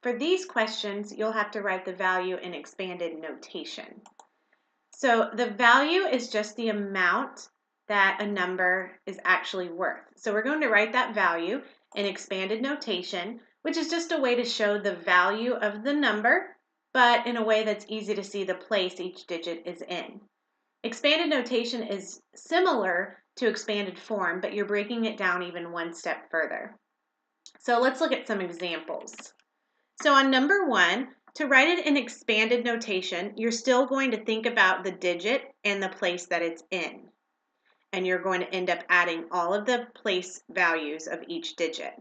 For these questions, you'll have to write the value in expanded notation. So the value is just the amount that a number is actually worth. So we're going to write that value in expanded notation, which is just a way to show the value of the number, but in a way that's easy to see the place each digit is in. Expanded notation is similar to expanded form, but you're breaking it down even one step further. So let's look at some examples. So on number 1, to write it in expanded notation, you're still going to think about the digit and the place that it's in. And you're going to end up adding all of the place values of each digit.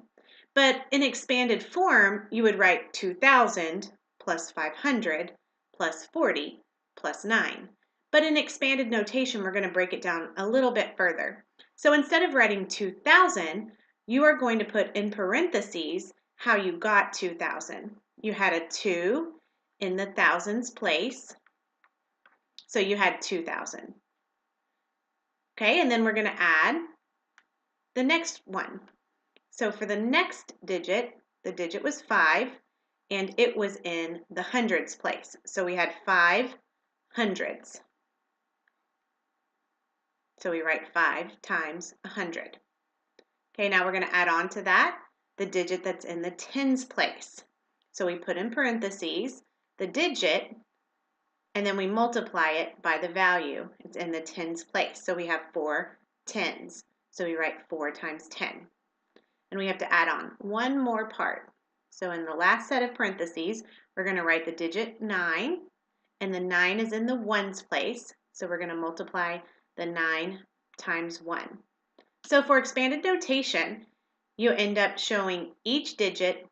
But in expanded form, you would write 2,000 plus 500 plus 40 plus 9. But in expanded notation, we're going to break it down a little bit further. So instead of writing 2,000, you are going to put in parentheses how you got 2,000. You had a 2 in the thousands place, so you had 2,000. Okay, and then we're going to add the next one. So for the next digit, the digit was 5, and it was in the hundreds place. So we had 5 hundreds. So we write 5 times 100. Okay, now we're going to add on to that the digit that's in the tens place. So we put in parentheses the digit, and then we multiply it by the value. It's in the tens place. So we have 4 tens. So we write 4 times 10. And we have to add on one more part. So in the last set of parentheses, we're going to write the digit 9, and the 9 is in the ones place. So we're going to multiply the 9 times 1. So for expanded notation, you end up showing each digit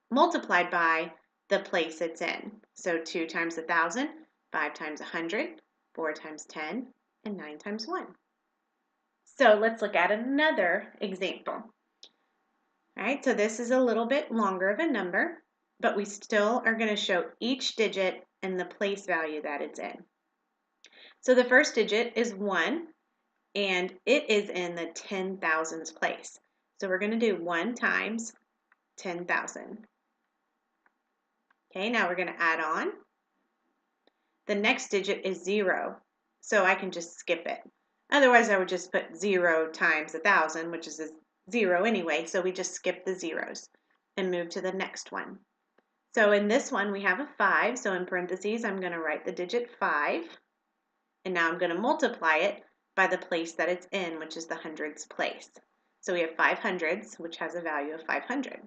multiplied by the place it's in. So 2 times 1,000, 5 times 100, 4 times 10, and 9 times 1. So let's look at another example. All right, so this is a little bit longer of a number, but we still are going to show each digit and the place value that it's in. So the first digit is 1, and it is in the 10,000s place. So we're going to do 1 times 10,000. Okay, now we're going to add on. The next digit is 0, so I can just skip it. Otherwise, I would just put 0 times 1,000, which is a 0 anyway, so we just skip the zeros and move to the next one. So in this one, we have a 5, so in parentheses, I'm going to write the digit 5, and now I'm going to multiply it by the place that it's in, which is the hundreds place. So we have 5 hundreds, which has a value of 500.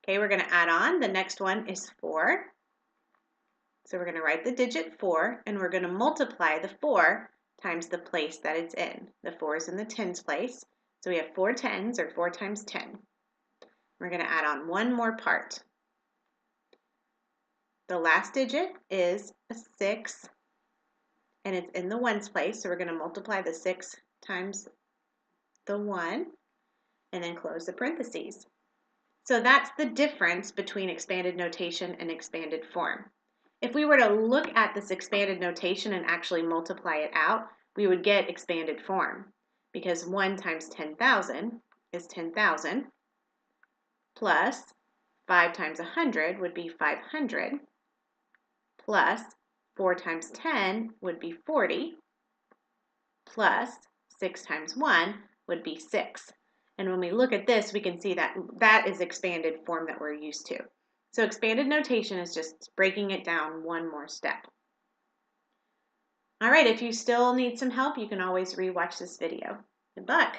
Okay, we're going to add on. The next one is 4. So we're going to write the digit 4, and we're going to multiply the 4 times the place that it's in. The 4 is in the tens place, so we have 4 tens, or 4 times 10. We're going to add on one more part. The last digit is a 6, and it's in the ones place, so we're going to multiply the 6 times the 1, and then close the parentheses. So that's the difference between expanded notation and expanded form. If we were to look at this expanded notation and actually multiply it out, we would get expanded form, because 1 times 10,000 is 10,000, plus 5 times 100 would be 500, plus 4 times 10 would be 40, plus 6 times 1 would be 6. And when we look at this, we can see that that is expanded form that we're used to. So expanded notation is just breaking it down one more step. All right, if you still need some help, you can always rewatch this video. Good luck.